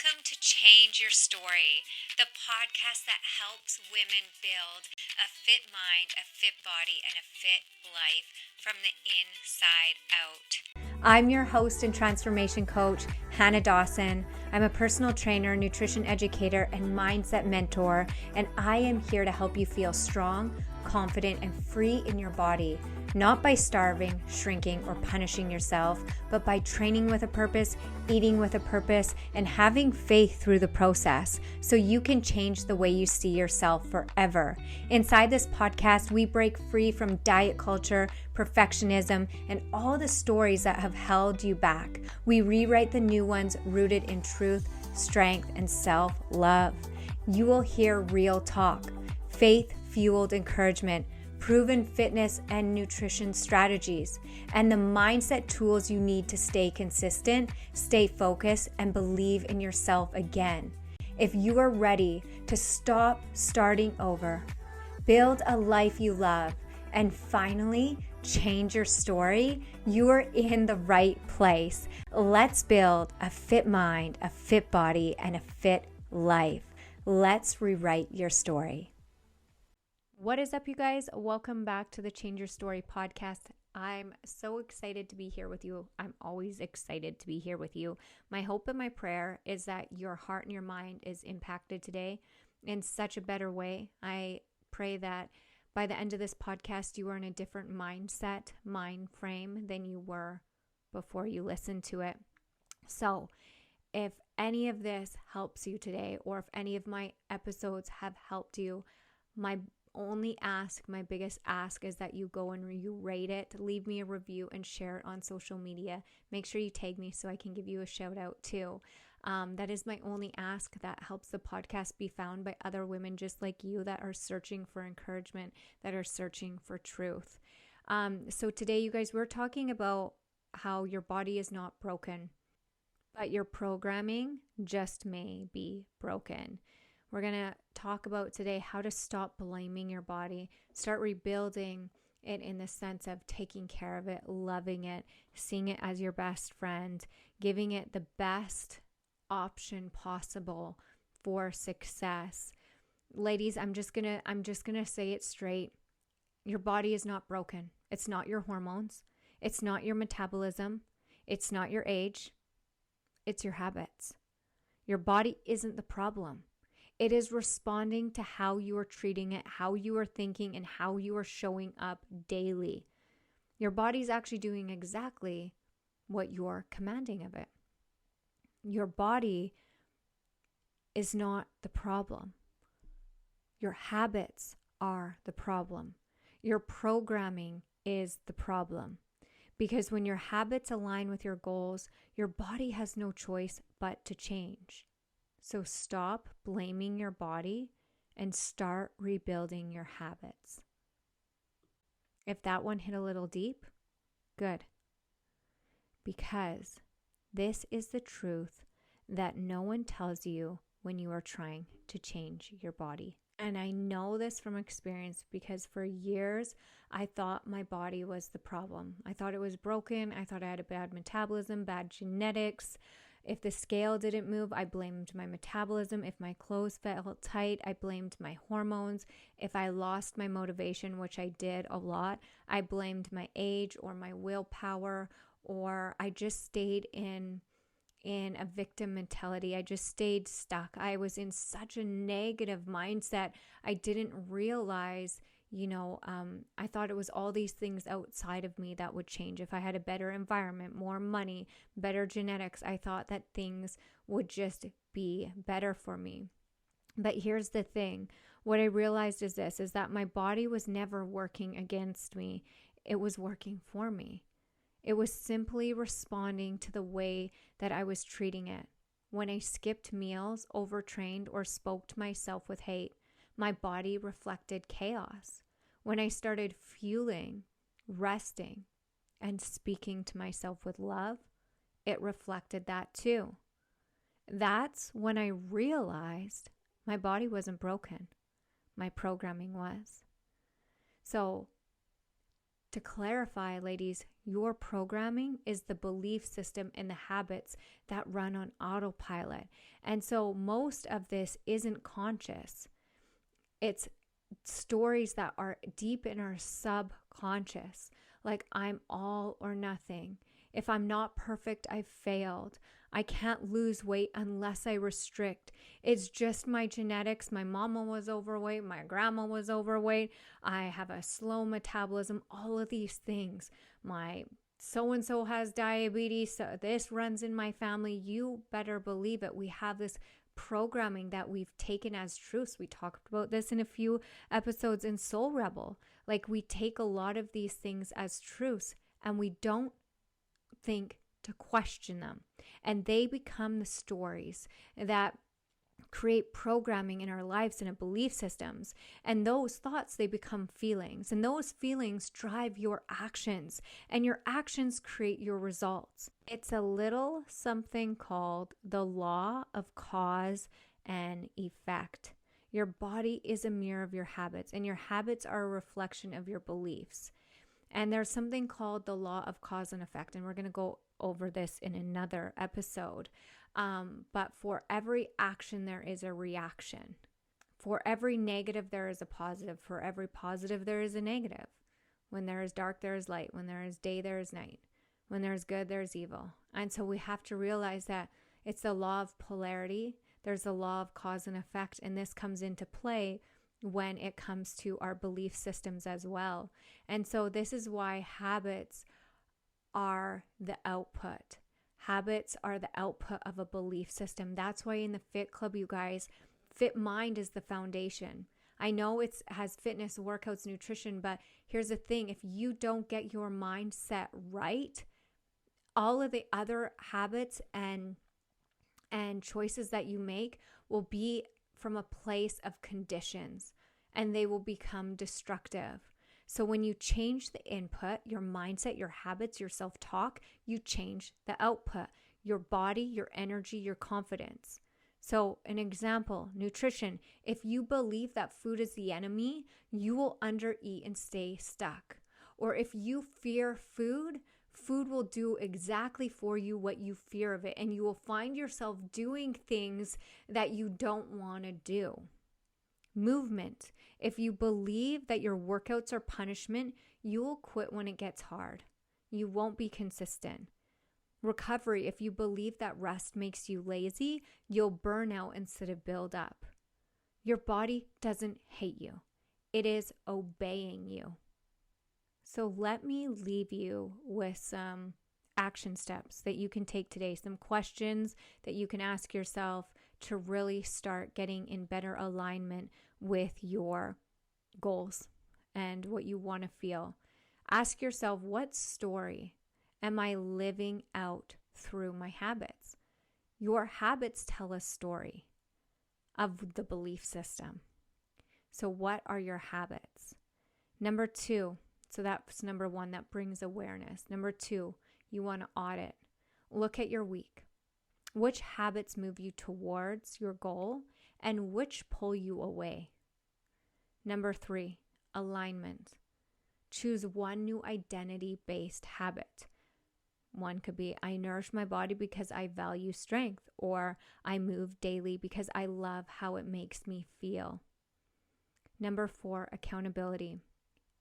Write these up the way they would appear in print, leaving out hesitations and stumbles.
Welcome to Change Your Story, the podcast that helps women build a fit mind, a fit body, and a fit life from the inside out. I'm your host and transformation coach, Hannah Dawson. I'm a personal trainer, nutrition educator, and mindset mentor, and I am here to help you feel strong, confident, and free in your body. Not by starving, shrinking, or punishing yourself, but by training with a purpose, eating with a purpose, and having faith through the process so you can change the way you see yourself forever. Inside this podcast, we break free from diet culture, perfectionism, and all the stories that have held you back. We rewrite the new ones rooted in truth, strength, and self-love. You will hear real talk, faith-fueled encouragement, proven fitness and nutrition strategies, and the mindset tools you need to stay consistent, stay focused, and believe in yourself again. If you are ready to stop starting over, build a life you love, and finally change your story, you are in the right place. Let's build a fit mind, a fit body, and a fit life. Let's rewrite your story. What is up, you guys? Welcome back to the Change Your Story podcast. I'm so excited to be here with you. I'm always excited to be here with you. My hope and my prayer is that your heart and your mind is impacted today in such a better way. I pray that by the end of this podcast, you are in a different mindset, mind frame than you were before you listened to it. So if any of this helps you today, or if any of my episodes have helped you, my biggest ask is that you go and you rate it, leave me a review, and share it on social media. Make sure you tag me so I can give you a shout out too. That is my only ask. That helps the podcast be found by other women just like you that are searching for encouragement, that are searching for truth. So today, you guys, we're talking about how your body is not broken, but your programming just may be broken. We're going to talk about today how to stop blaming your body, start rebuilding it in the sense of taking care of it, loving it, seeing it as your best friend, giving it the best option possible for success. Ladies, I'm just going to say it straight. Your body is not broken. It's not your hormones. It's not your metabolism. It's not your age. It's your habits. Your body isn't the problem. It is responding to how you are treating it, how you are thinking, and how you are showing up daily. Your body's actually doing exactly what you're commanding of it. Your body is not the problem. Your habits are the problem. Your programming is the problem. Because when your habits align with your goals, your body has no choice but to change. So stop blaming your body and start rebuilding your habits. If that one hit a little deep, good. Because this is the truth that no one tells you when you are trying to change your body. And I know this from experience because for years, I thought my body was the problem. I thought it was broken. I thought I had a bad metabolism, bad genetics. If the scale didn't move, I blamed my metabolism. If my clothes felt tight, I blamed my hormones. If I lost my motivation, which I did a lot, I blamed my age or my willpower, or I just stayed in a victim mentality. I just stayed stuck. I was in such a negative mindset. I didn't realize, I thought it was all these things outside of me that would change. If I had a better environment, more money, better genetics, I thought that things would just be better for me. But here's the thing. What I realized is that my body was never working against me. It was working for me. It was simply responding to the way that I was treating it. When I skipped meals, overtrained, or spoke to myself with hate, my body reflected chaos. When I started fueling, resting, and speaking to myself with love, it reflected that too. That's when I realized my body wasn't broken. My programming was. So, to clarify, ladies, Your programming is the belief system and the habits that run on autopilot. And so most of this isn't conscious. It's stories that are deep in our subconscious, like I'm all or nothing. If I'm not perfect, I've failed. I can't lose weight unless I restrict. It's just my genetics. My mama was overweight. My grandma was overweight. I have a slow metabolism. All of these things. My so-and-so has diabetes. So this runs in my family. You better believe it. We have this programming that we've taken as truths. We talked about this in a few episodes in Soul Rebel. Like, we take a lot of these things as truths and we don't think to question them. And they become the stories that create programming in our lives and in belief systems. And those thoughts, they become feelings. And those feelings drive your actions. And your actions create your results. It's a little something called the law of cause and effect. Your body is a mirror of your habits, and your habits are a reflection of your beliefs. And there's something called the law of cause and effect. And we're going to go over this in another episode. But for every action, there is a reaction. For every negative, there is a positive. For every positive, there is a negative. When there is dark, there is light. When there is day, there is night. When there is good, there is evil. And so we have to realize that it's the law of polarity. There's the law of cause and effect. And this comes into play when it comes to our belief systems as well. And so this is why habits are the output. Habits are the output of a belief system. That's why in the Fit Club, you guys, Fit Mind is the foundation. I know it has fitness, workouts, nutrition, but here's the thing. If you don't get your mindset right, all of the other habits and choices that you make will be from a place of conditions, and they will become destructive. So when you change the input, your mindset, your habits, your self-talk, you change the output, your body, your energy, your confidence. So an example, nutrition. If you believe that food is the enemy, you will undereat and stay stuck. Or if you fear food, food will do exactly for you what you fear of it, and you will find yourself doing things that you don't want to do. Movement. If you believe that your workouts are punishment, you will quit when it gets hard. You won't be consistent. Recovery. If you believe that rest makes you lazy, you'll burn out instead of build up. Your body doesn't hate you. It is obeying you. So let me leave you with some action steps that you can take today, some questions that you can ask yourself to really start getting in better alignment with your goals and what you want to feel. Ask yourself, what story am I living out through my habits? Your habits tell a story of the belief system. So what are your habits? Number 2, so that's number 1, that brings awareness. Number 2, you want to audit. Look at your week. Which habits move you towards your goal and which pull you away? Number 3, alignment. Choose one new identity-based habit. One could be, I nourish my body because I value strength, or I move daily because I love how it makes me feel. Number 4, accountability.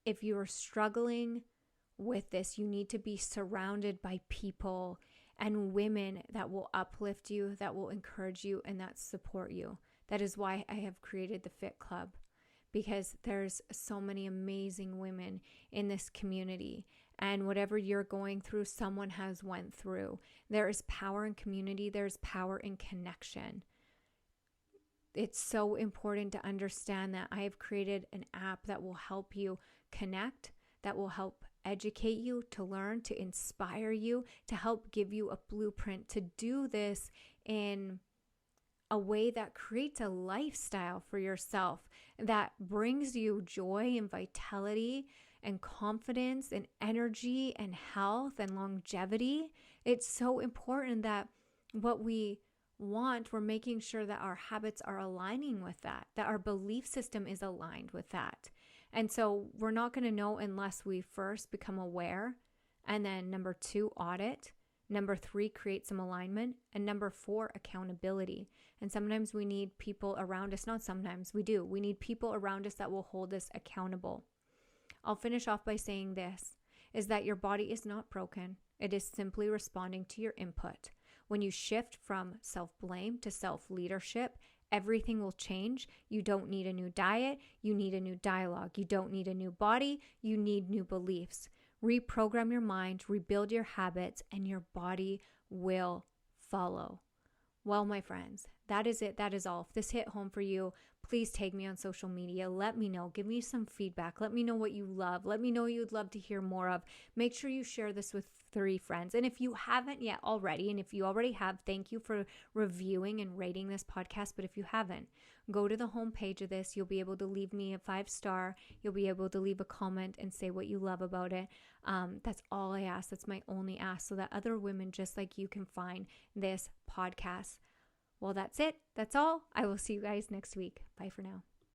If you are struggling with this, you need to be surrounded by people and women that will uplift you, that will encourage you, and that support you. That is why I have created the Fit Club, because there's so many amazing women in this community, and whatever you're going through, someone has went through. There is power in community. There's power in connection. It's so important to understand that I have created an app that will help you connect, that will help educate you, to learn, to inspire you, to help give you a blueprint to do this in a way that creates a lifestyle for yourself that brings you joy and vitality and confidence and energy and health and longevity. It's so important that what we want, we're making sure that our habits are aligning with that our belief system is aligned with that. And so we're not going to know unless we first become aware And then number 2, audit. Number 3, create some alignment. And number 4, accountability. And sometimes we need people around us, not sometimes, we do. We need people around us that will hold us accountable. I'll finish off by saying this, is that your body is not broken. It is simply responding to your input. When you shift from self-blame to self-leadership, everything will change. You don't need a new diet. You need a new dialogue. You don't need a new body. You need new beliefs. Reprogram your mind, rebuild your habits, and your body will follow. Well, my friends, that is it. That is all. If this hit home for you, please tag me on social media. Let me know. Give me some feedback. Let me know what you love. Let me know you'd love to hear more of. Make sure you share this with 3 friends. And if you haven't yet already, and if you already have, thank you for reviewing and rating this podcast. But if you haven't, go to the homepage of this. You'll be able to leave me a 5-star. You'll be able to leave a comment and say what you love about it. That's all I ask. That's my only ask, so that other women just like you can find this podcast. Well, that's it. That's all. I will see you guys next week. Bye for now.